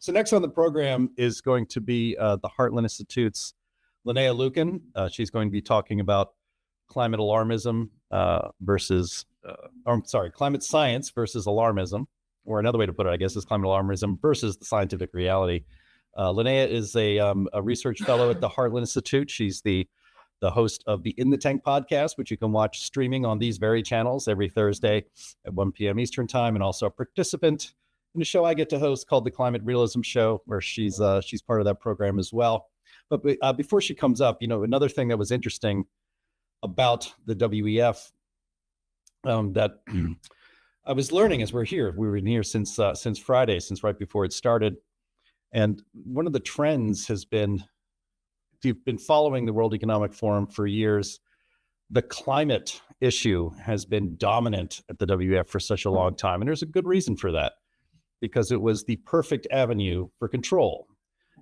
So next on the program is going to be the Heartland Institute's Linnea Lueken. She's going to be talking about climate alarmism climate science versus alarmism, or another way to put it, I guess, is climate alarmism versus the scientific reality. Linnea is a research fellow at the Heartland Institute. She's the host of the In the Tank podcast, which you can watch streaming on these very channels every Thursday at 1 p.m. Eastern time, and also a participant in a show I get to host called the Climate Realism Show, where she's part of that program as well. But before she comes up, another thing that was interesting about the WEF that I was learning as we're here. We were in here since Friday, since right before it started. And one of the trends has been, if you've been following the World Economic Forum for years, the climate issue has been dominant at the WEF for such a long time. And there's a good reason for that, because it was the perfect avenue for control.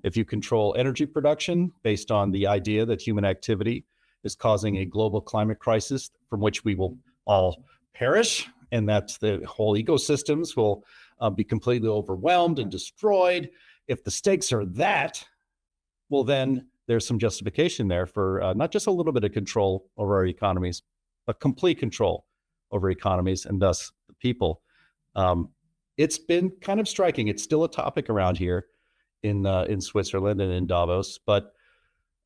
If you control energy production based on the idea that human activity is causing a global climate crisis from which we will all perish, and that the whole ecosystems will be completely overwhelmed and destroyed. If the stakes are that, well, then there's some justification there for not just a little bit of control over our economies, but complete control over economies and thus the people. It's been kind of striking. It's still a topic around here in Switzerland and in Davos, but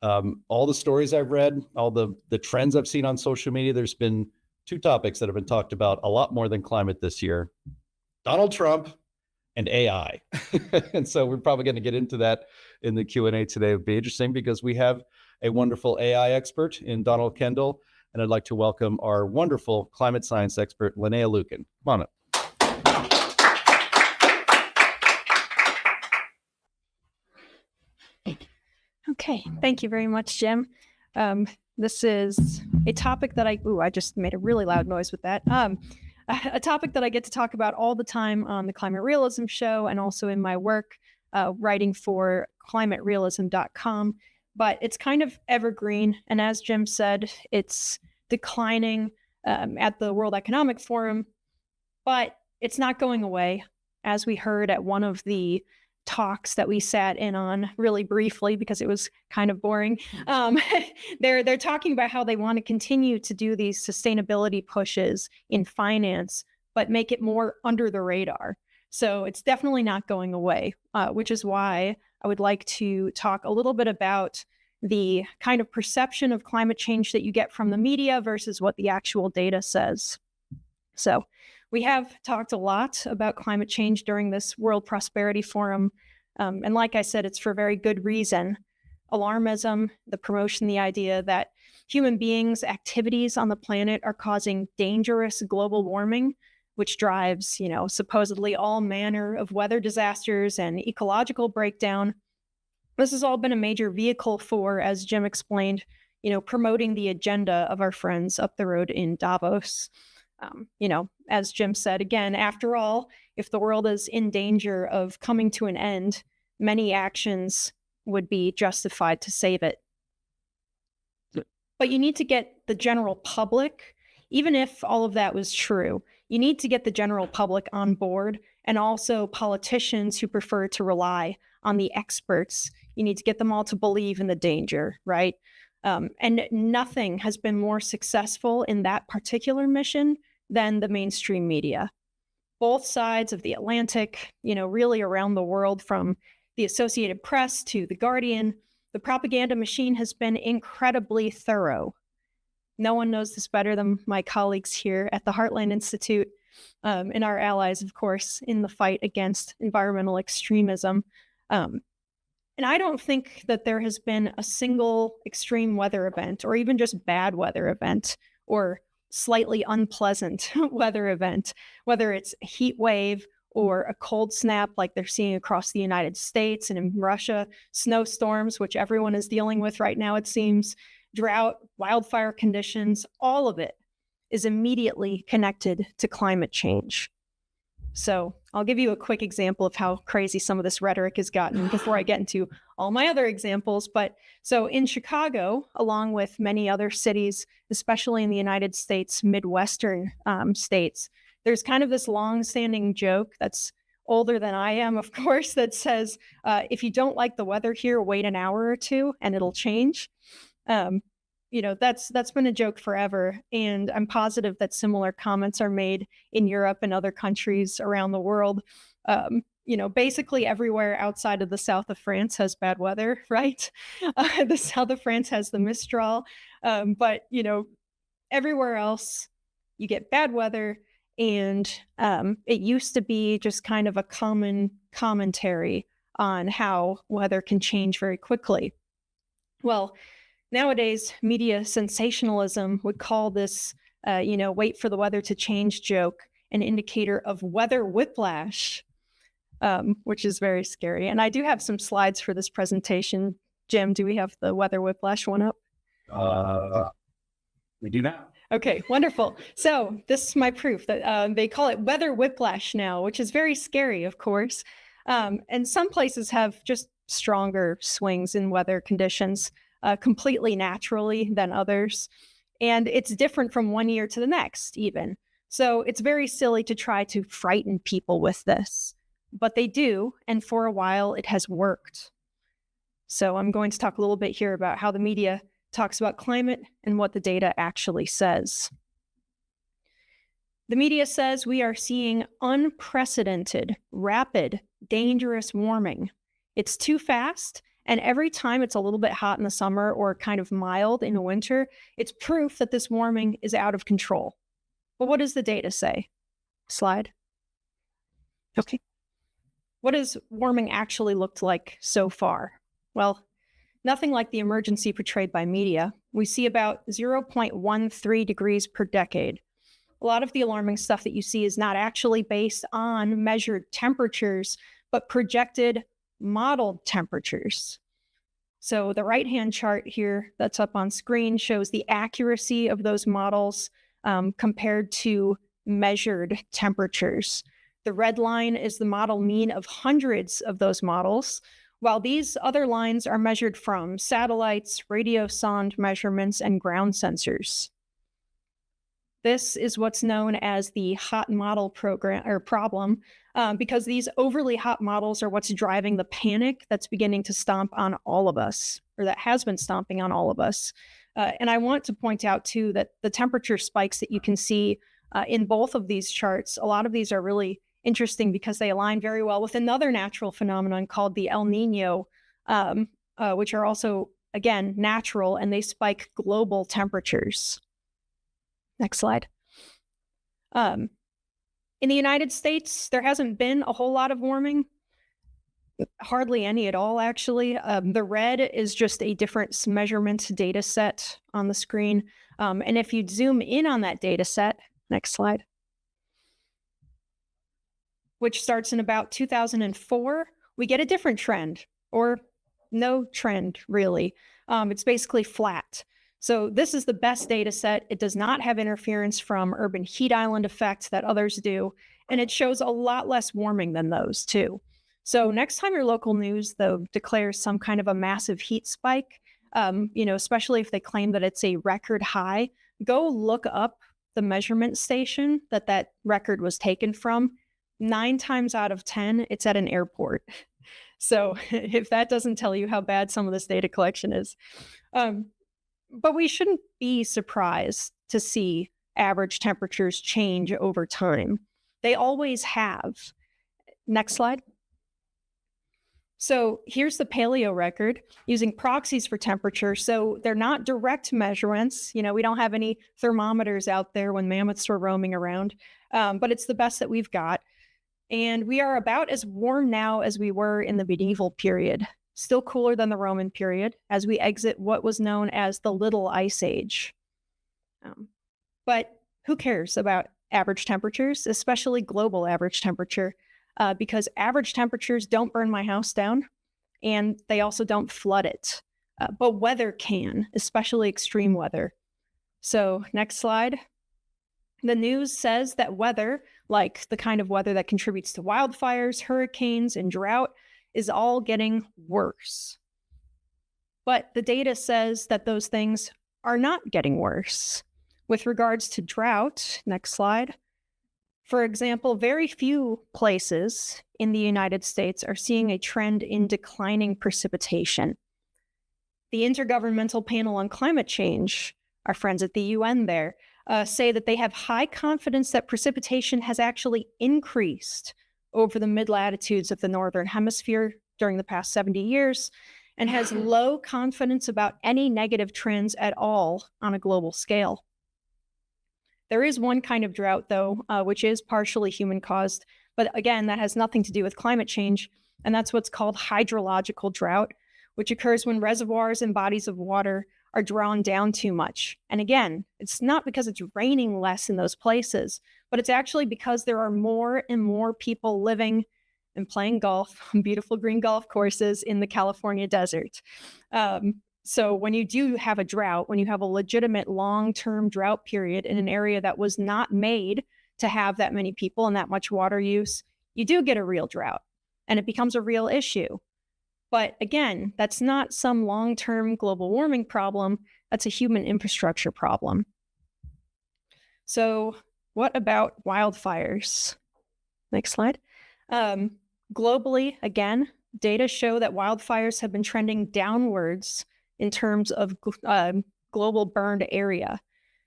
all the stories I've read, all the trends I've seen on social media, there's been two topics that have been talked about a lot more than climate this year: Donald Trump and AI. And so we're probably going to get into that in the Q&A today. It'll be interesting because we have a wonderful AI expert in Donald Kendall, and I'd like to welcome our wonderful climate science expert, Linnea Lueken. Come on up. Okay, thank you very much, Jim. This is a topic that I just made a really loud noise with that. A topic that I get to talk about all the time on the Climate Realism Show and also in my work writing for climaterealism.com. But it's kind of evergreen. And as Jim said, it's declining at the World Economic Forum, but it's not going away. As we heard at one of the talks that we sat in on really briefly because it was kind of boring. They're talking about how they want to continue to do these sustainability pushes in finance, but make it more under the radar. So it's definitely not going away, which is why I would like to talk a little bit about the kind of perception of climate change that you get from the media versus what the actual data says. So we have talked a lot about climate change during this World Prosperity Forum. And like I said, it's for very good reason. Alarmism, the promotion, the idea that human beings' activities on the planet are causing dangerous global warming, which drives, supposedly all manner of weather disasters and ecological breakdown. This has all been a major vehicle for, as Jim explained, promoting the agenda of our friends up the road in Davos. As Jim said, again, after all, if the world is in danger of coming to an end, many actions would be justified to save it. But you need to get the general public, even if all of that was true, you need to get the general public on board, and also politicians who prefer to rely on the experts. You need to get them all to believe in the danger, right? And nothing has been more successful in that particular mission than the mainstream media. Both sides of the Atlantic, really around the world, from the Associated Press to The Guardian, the propaganda machine has been incredibly thorough. No one knows this better than my colleagues here at the Heartland Institute and our allies, of course, in the fight against environmental extremism. And I don't think that there has been a single extreme weather event, or even just bad weather event, or slightly unpleasant weather event, whether it's a heat wave or a cold snap like they're seeing across the United States and in Russia, snowstorms, which everyone is dealing with right now, it seems, drought, wildfire conditions, all of it is immediately connected to climate change. So I'll give you a quick example of how crazy some of this rhetoric has gotten before I get into all my other examples. But so in Chicago, along with many other cities, especially in the United States, Midwestern states, there's kind of this long-standing joke that's older than I am, of course, that says, if you don't like the weather here, wait an hour or two and it'll change. That's been a joke forever. And I'm positive that similar comments are made in Europe and other countries around the world. Basically everywhere outside of the south of France has bad weather, right? The south of France has the Mistral. But everywhere else, you get bad weather. And it used to be just kind of a common commentary on how weather can change very quickly. Well, nowadays, media sensationalism would call this, wait for the weather to change joke an indicator of weather whiplash, which is very scary. And I do have some slides for this presentation. Jim, do we have the weather whiplash one up? We do now. Okay, wonderful. So this is my proof that they call it weather whiplash now, which is very scary, of course. And some places have just stronger swings in weather conditions completely naturally than others. And it's different from one year to the next, even. So it's very silly to try to frighten people with this. But they do, and for a while it has worked. So I'm going to talk a little bit here about how the media talks about climate and what the data actually says. The media says we are seeing unprecedented, rapid, dangerous warming. It's too fast, and every time it's a little bit hot in the summer or kind of mild in the winter, it's proof that this warming is out of control. But what does the data say? Slide. Okay. What has warming actually looked like so far? Well, nothing like the emergency portrayed by media. We see about 0.13 degrees per decade. A lot of the alarming stuff that you see is not actually based on measured temperatures, but projected modeled temperatures. So the right-hand chart here that's up on screen shows the accuracy of those models compared to measured temperatures. The red line is the model mean of hundreds of those models, while these other lines are measured from satellites, radio sonde measurements, and ground sensors. This is what's known as the hot model problem, because these overly hot models are what's driving the panic that's beginning to stomp on all of us, or that has been stomping on all of us. And I want to point out, too, that the temperature spikes that you can see in both of these charts, a lot of these are really interesting because they align very well with another natural phenomenon called the El Nino, which are also, again, natural, and they spike global temperatures. Next slide. In the United States, there hasn't been a whole lot of warming, hardly any at all, actually. The red is just a different measurement data set on the screen. And if you zoom in on that data set, next slide, which starts in about 2004, we get a different trend, or no trend, really. It's basically flat. So this is the best data set. It does not have interference from urban heat island effect that others do, and it shows a lot less warming than those, too. So next time your local news, though, declares some kind of a massive heat spike, especially if they claim that it's a record high, go look up the measurement station that record was taken from. 9 times out of 10, it's at an airport. So if that doesn't tell you how bad some of this data collection is. But we shouldn't be surprised to see average temperatures change over time. They always have. Next slide. So here's the paleo record using proxies for temperature. So they're not direct measurements. We don't have any thermometers out there when mammoths were roaming around, but it's the best that we've got. And we are about as warm now as we were in the medieval period, still cooler than the Roman period as we exit what was known as the Little Ice Age. But who cares about average temperatures, especially global average temperature, because average temperatures don't burn my house down, and they also don't flood it. But weather can, especially extreme weather. So next slide. The news says that weather, like the kind of weather that contributes to wildfires, hurricanes, and drought, is all getting worse. But the data says that those things are not getting worse. With regards to drought, next slide. For example, very few places in the United States are seeing a trend in declining precipitation. The Intergovernmental Panel on Climate Change, our friends at the UN there, say that they have high confidence that precipitation has actually increased over the mid-latitudes of the Northern Hemisphere during the past 70 years, and has low confidence about any negative trends at all on a global scale. There is one kind of drought, though, which is partially human-caused, but again, that has nothing to do with climate change, and that's what's called hydrological drought, which occurs when reservoirs and bodies of water are drawn down too much. And again, it's not because it's raining less in those places, but it's actually because there are more and more people living and playing golf on beautiful green golf courses in the California desert. So when you do have a drought, when you have a legitimate long-term drought period in an area that was not made to have that many people and that much water use, you do get a real drought, and it becomes a real issue. But again, that's not some long-term global warming problem. That's a human infrastructure problem. So what about wildfires? Next slide. Globally, again, data show that wildfires have been trending downwards in terms of global burned area.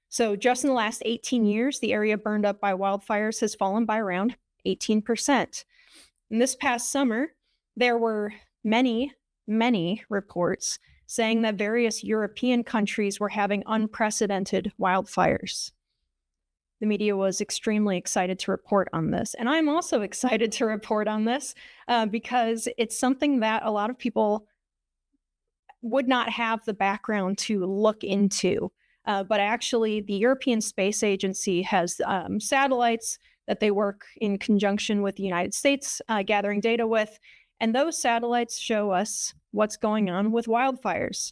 So just in the last 18 years, the area burned up by wildfires has fallen by around 18%. And this past summer, there were many reports saying that various European countries were having unprecedented wildfires. The media was extremely excited to report on this. And I'm also excited to report on this because it's something that a lot of people would not have the background to look into. But actually, the European Space Agency has satellites that they work in conjunction with the United States, gathering data with. And those satellites show us what's going on with wildfires.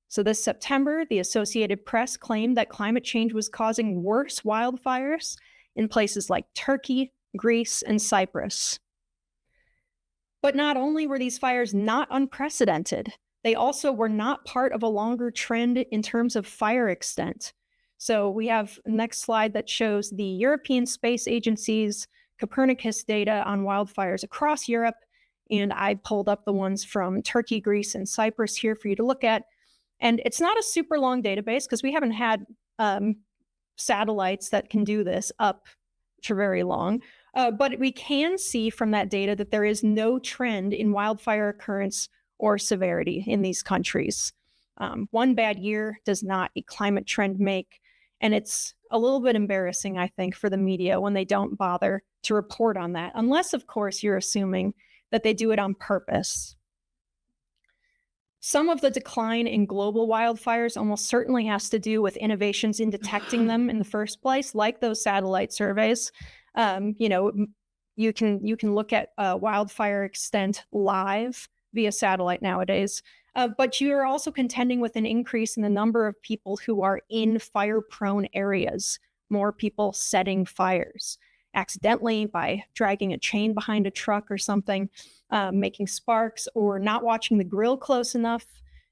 So this September, the Associated Press claimed that climate change was causing worse wildfires in places like Turkey, Greece, and Cyprus. But not only were these fires not unprecedented, they also were not part of a longer trend in terms of fire extent. So we have the next slide that shows the European Space Agency's Copernicus data on wildfires across Europe. And I pulled up the ones from Turkey, Greece, and Cyprus here for you to look at. And it's not a super long database because we haven't had satellites that can do this up for very long. But we can see from that data that there is no trend in wildfire occurrence or severity in these countries. One bad year does not a climate trend make. And it's a little bit embarrassing, I think, for the media when they don't bother to report on that, unless, of course, you're assuming that they do it on purpose. Some of the decline in global wildfires almost certainly has to do with innovations in detecting them in the first place, like those satellite surveys. You can look at wildfire extent live via satellite nowadays, but you are also contending with an increase in the number of people who are in fire-prone areas, more people setting fires accidentally by dragging a chain behind a truck or something, making sparks, or not watching the grill close enough,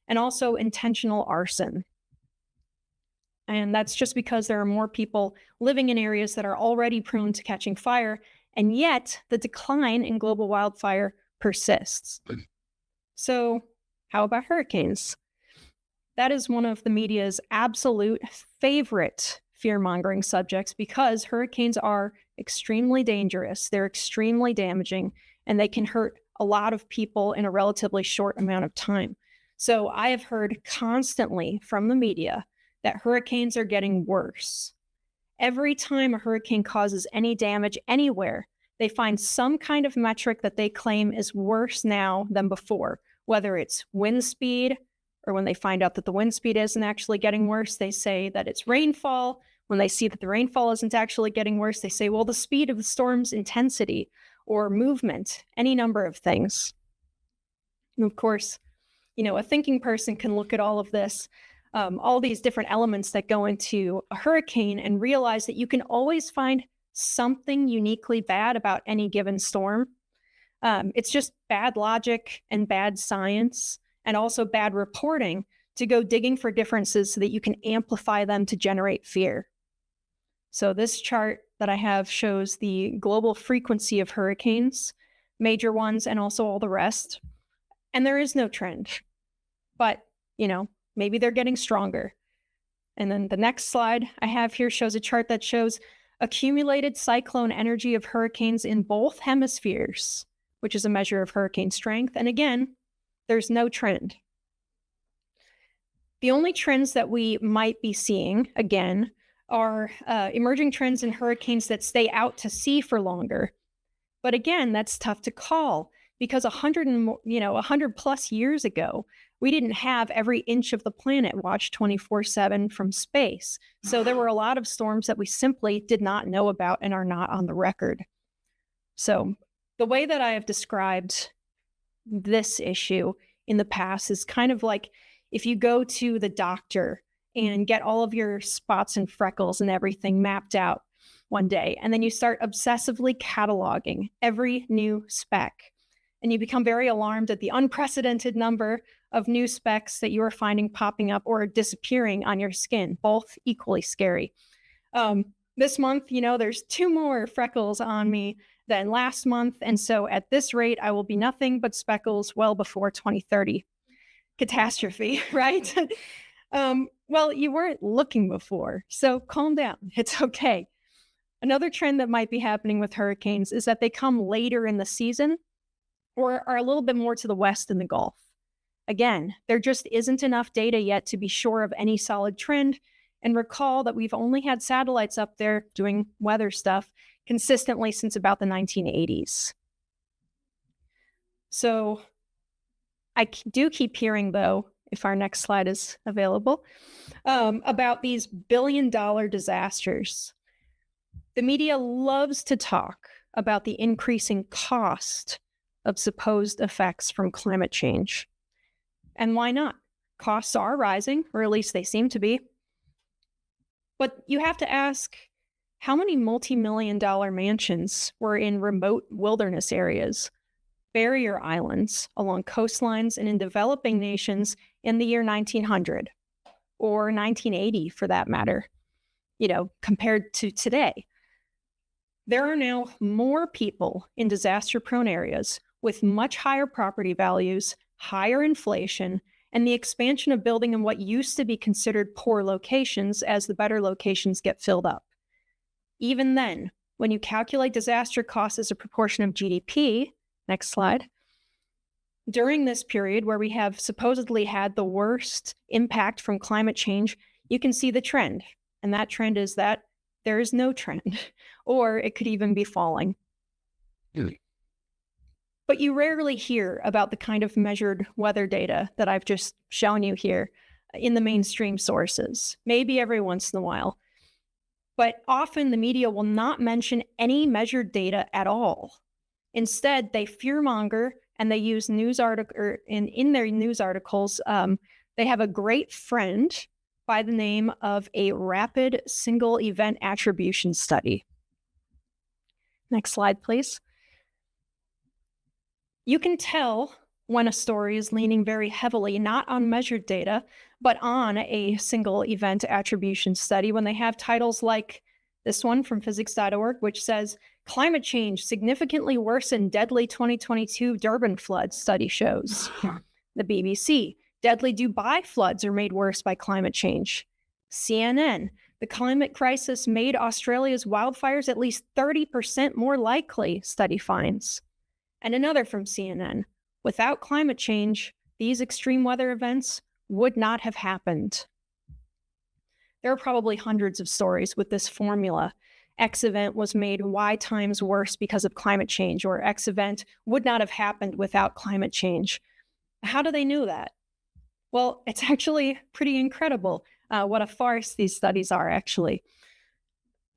and also intentional arson. And that's just because there are more people living in areas that are already prone to catching fire, and yet the decline in global wildfire persists. So how about hurricanes? That is one of the media's absolute favorite fear-mongering subjects because hurricanes are extremely dangerous, they're extremely damaging, and they can hurt a lot of people in a relatively short amount of time. So I have heard constantly from the media that hurricanes are getting worse. Every time a hurricane causes any damage anywhere, they find some kind of metric that they claim is worse now than before, whether it's wind speed, or when they find out that the wind speed isn't actually getting worse, they say that it's rainfall. When they see that the rainfall isn't actually getting worse, they say, well, the speed of the storm's intensity or movement, any number of things. And of course, a thinking person can look at all of this, all these different elements that go into a hurricane and realize that you can always find something uniquely bad about any given storm. It's just bad logic and bad science and also bad reporting to go digging for differences so that you can amplify them to generate fear. So this chart that I have shows the global frequency of hurricanes major ones and also all the rest. And there is no trend. But, maybe they're getting stronger. And then the next slide I have here shows a chart that shows accumulated cyclone energy of hurricanes in both hemispheres, which is a measure of hurricane strength. And again, there's no trend. The only trends that we might be seeing, again, are emerging trends in hurricanes that stay out to sea for longer. But again, that's tough to call because 100 plus years ago, we didn't have every inch of the planet watched 24/7 from space. So there were a lot of storms that we simply did not know about and are not on the record. So the way that I have described this issue in the past is kind of like if you go to the doctor and get all of your spots and freckles and everything mapped out one day, and then you start obsessively cataloging every new speck. And you become very alarmed at the unprecedented number of new specks that you are finding popping up or disappearing on your skin, both equally scary. This month, there's 2 more freckles on me than last month. And so at this rate, I will be nothing but speckles well before 2030. Catastrophe, right? Well, you weren't looking before, so calm down. It's okay. Another trend that might be happening with hurricanes is that they come later in the season or are a little bit more to the west in the Gulf. Again, there just isn't enough data yet to be sure of any solid trend. And recall that we've only had satellites up there doing weather stuff consistently since about the 1980s. So I do keep hearing, though, if our next slide is available, about these billion-dollar disasters. The media loves to talk about the increasing cost of supposed effects from climate change. And why not? Costs are rising, or at least they seem to be. But you have to ask, how many multi-million-dollar mansions were in remote wilderness areas, barrier islands along coastlines, and in developing nations in the year 1900, or 1980 for that matter, compared to today? There are now more people in disaster-prone areas with much higher property values, higher inflation, and the expansion of building in what used to be considered poor locations as the better locations get filled up. Even then, when you calculate disaster costs as a proportion of GDP, next slide, during this period where we have supposedly had the worst impact from climate change, you can see the trend. And that trend is that there is no trend, or it could even be falling. But you rarely hear about the kind of measured weather data that I've just shown you here in the mainstream sources, maybe every once in a while. But often the media will not mention any measured data at all. Instead, they fearmonger and they use news article in their news articles. They have a great friend by the name of a rapid single event attribution study. Next slide, please. You can tell when a story is leaning very heavily, not on measured data, but on a single event attribution study when they have titles like this one from physics.org, which says, "Climate change significantly worsened deadly 2022 Durban flood study shows." The BBC, "Deadly Dubai floods are made worse by climate change." CNN, "The climate crisis made Australia's wildfires at least 30% more likely," study finds. And another from CNN, "Without climate change, these extreme weather events would not have happened." There are probably hundreds of stories with this formula. X event was made Y times worse because of climate change, or X event would not have happened without climate change. How do they know that? Well, it's actually pretty incredible what a farce these studies are, actually.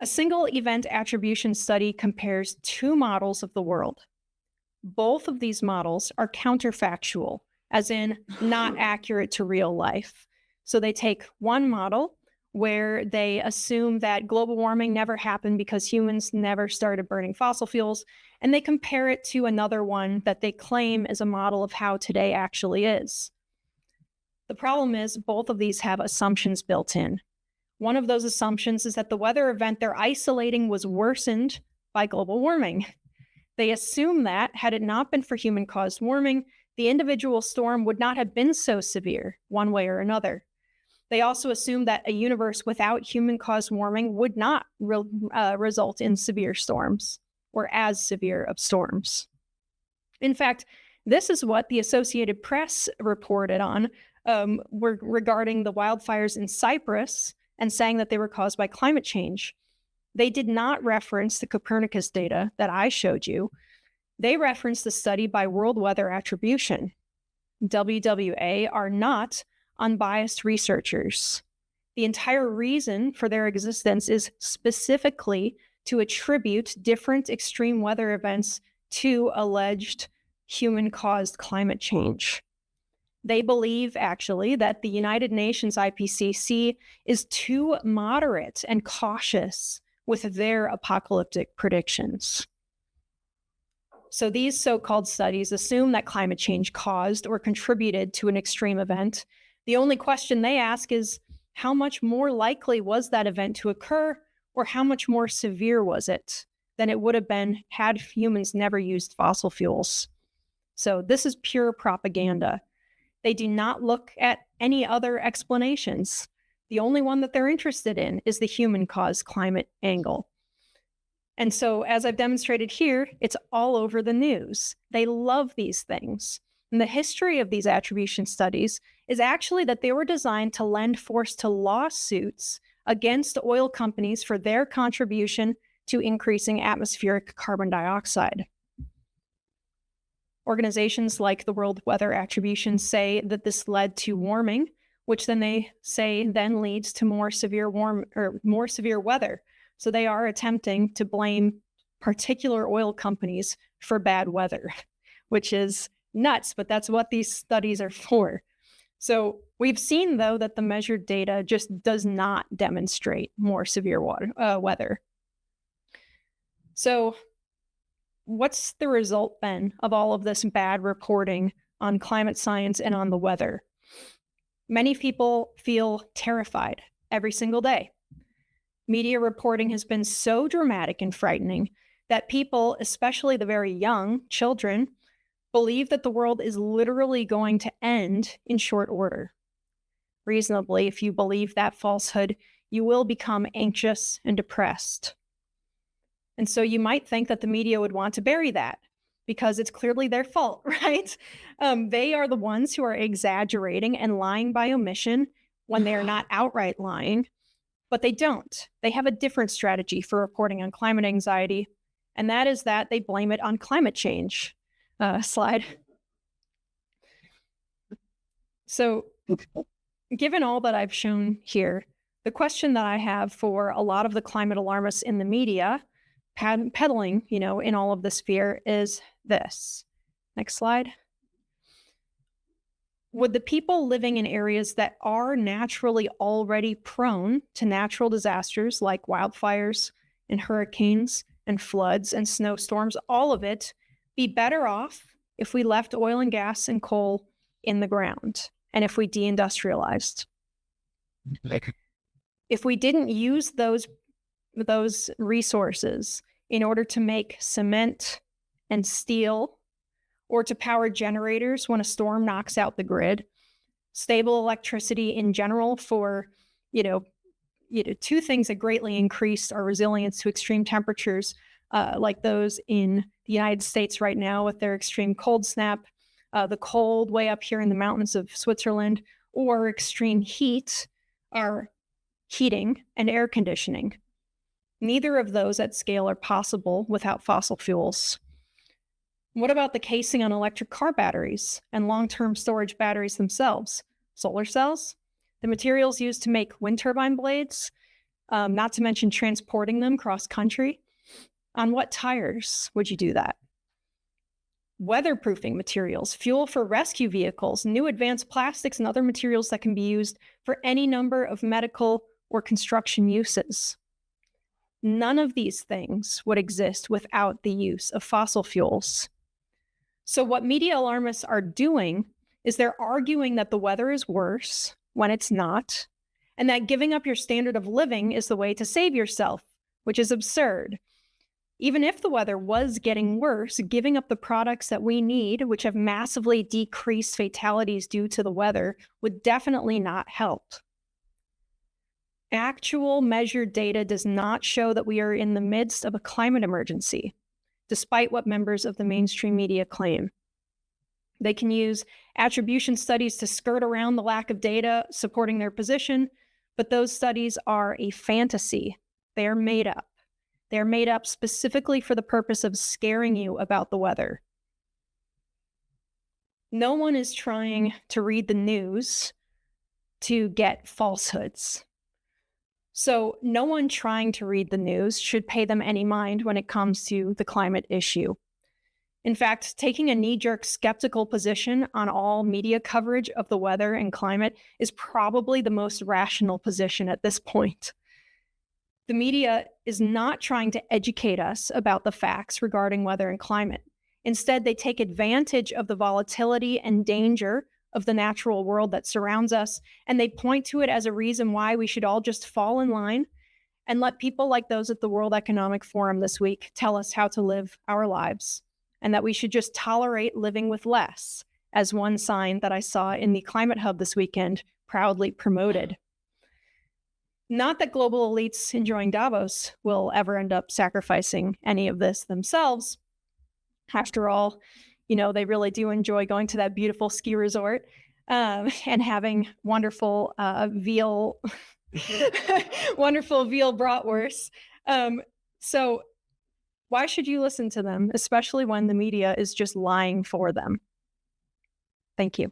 A single event attribution study compares 2 models of the world. Both of these models are counterfactual, as in not accurate to real life. So they take one model where they assume that global warming never happened because humans never started burning fossil fuels, and they compare it to another one that they claim is a model of how today actually is. The problem is both of these have assumptions built in. One of those assumptions is that the weather event they're isolating was worsened by global warming. They assume that, had it not been for human-caused warming, the individual storm would not have been so severe, one way or another. They also assume that a universe without human-caused warming would not result in severe storms, or as severe of storms. In fact, this is what the Associated Press reported on regarding the wildfires in Cyprus and saying that they were caused by climate change. They did not reference the Copernicus data that I showed you. They referenced the study by World Weather Attribution. WWA are not unbiased researchers. The entire reason for their existence is specifically to attribute different extreme weather events to alleged human-caused climate change. They believe, actually, that the United Nations IPCC is too moderate and cautious with their apocalyptic predictions. So these so-called studies assume that climate change caused or contributed to an extreme event. The only question they ask is, how much more likely was that event to occur, or how much more severe was it than it would have been had humans never used fossil fuels? So this is pure propaganda. They do not look at any other explanations. The only one that they're interested in is the human-caused climate angle. And so, as I've demonstrated here, it's all over the news. They love these things. And the history of these attribution studies is actually that they were designed to lend force to lawsuits against oil companies for their contribution to increasing atmospheric carbon dioxide. Organizations like the World Weather Attribution say that this led to warming, which then they say then leads to more severe weather. So they are attempting to blame particular oil companies for bad weather, which is nuts, but that's what these studies are for. So we've seen, though, that the measured data just does not demonstrate more severe weather. So what's the result then of all of this bad reporting on climate science and on the weather? Many people feel terrified every single day. Media reporting has been so dramatic and frightening that people, especially the very young, children, believe that the world is literally going to end in short order. Reasonably, if you believe that falsehood, you will become anxious and depressed. And so you might think that the media would want to bury that because it's clearly their fault, right? They are the ones who are exaggerating and lying by omission when they are not outright lying, but they don't. They have a different strategy for reporting on climate anxiety, and that is that they blame it on climate change. Slide. So, given all that I've shown here, the question that I have for a lot of the climate alarmists in the media, peddling, in all of this fear, is this. Next slide. Would the people living in areas that are naturally already prone to natural disasters like wildfires and hurricanes and floods and snowstorms, all of it, be better off if we left oil and gas and coal in the ground and if we deindustrialized? If we didn't use those resources in order to make cement and steel, or to power generators when a storm knocks out the grid, stable electricity in general for, two things that greatly increased our resilience to extreme temperatures, like those in the United States right now with their extreme cold snap, the cold way up here in the mountains of Switzerland, or extreme heat, are heating and air conditioning. Neither of those at scale are possible without fossil fuels. What about the casing on electric car batteries and long-term storage batteries themselves? Solar cells? The materials used to make wind turbine blades? Not to mention transporting them cross-country? On what tires would you do that? Weatherproofing materials, fuel for rescue vehicles, new advanced plastics and other materials that can be used for any number of medical or construction uses. None of these things would exist without the use of fossil fuels. So what media alarmists are doing is they're arguing that the weather is worse when it's not, and that giving up your standard of living is the way to save yourself, which is absurd. Even if the weather was getting worse, giving up the products that we need, which have massively decreased fatalities due to the weather, would definitely not help. Actual measured data does not show that we are in the midst of a climate emergency, despite what members of the mainstream media claim. They can use attribution studies to skirt around the lack of data supporting their position, but those studies are a fantasy. They're made up. They're made up specifically for the purpose of scaring you about the weather. No one is trying to read the news to get falsehoods. So no one trying to read the news should pay them any mind when it comes to the climate issue. In fact, taking a knee-jerk skeptical position on all media coverage of the weather and climate is probably the most rational position at this point. The media is not trying to educate us about the facts regarding weather and climate. Instead, they take advantage of the volatility and danger of the natural world that surrounds us, and they point to it as a reason why we should all just fall in line and let people like those at the World Economic Forum this week tell us how to live our lives, and that we should just tolerate living with less, as one sign that I saw in the Climate Hub this weekend proudly promoted. Not that global elites enjoying Davos will ever end up sacrificing any of this themselves. After all, they really do enjoy going to that beautiful ski resort and having wonderful veal, wonderful veal bratwurst. So why should you listen to them, especially when the media is just lying for them? Thank you.